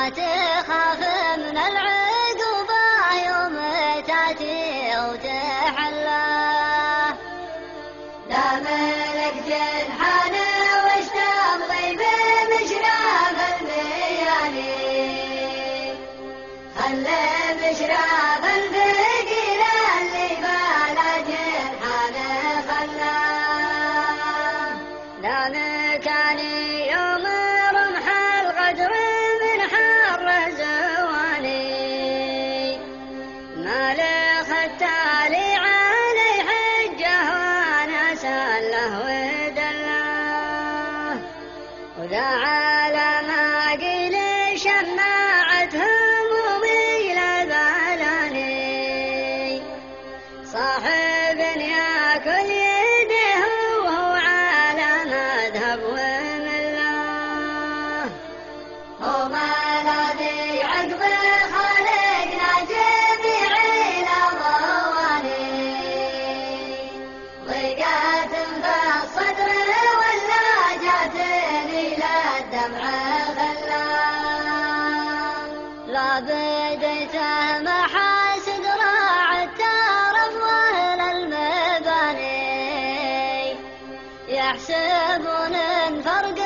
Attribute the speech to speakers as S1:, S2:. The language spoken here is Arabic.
S1: تخاف من العقوبة يوم تأتي وتحلى. لا ملك جنحان وش تمضي بمشرف الميالي، خلي مشرف الفقير اللي بلا جنحان خلاه. لا مكاني يوم رمح القدر من حر زواني، ما لخ التالي علي حجه وانا سله ودله. وذا على ما قيل شماعة همومي لبلاني، صاحب ياكل يده وهو على مذهب ومله. هو ملاذي عقب خالقنا جميع الأضواني، ضيقات في الصدر ولا جاتني للدمع خلاه. لا بديته محاسد راعي الترف واهل المباني، يحسبون ان فرق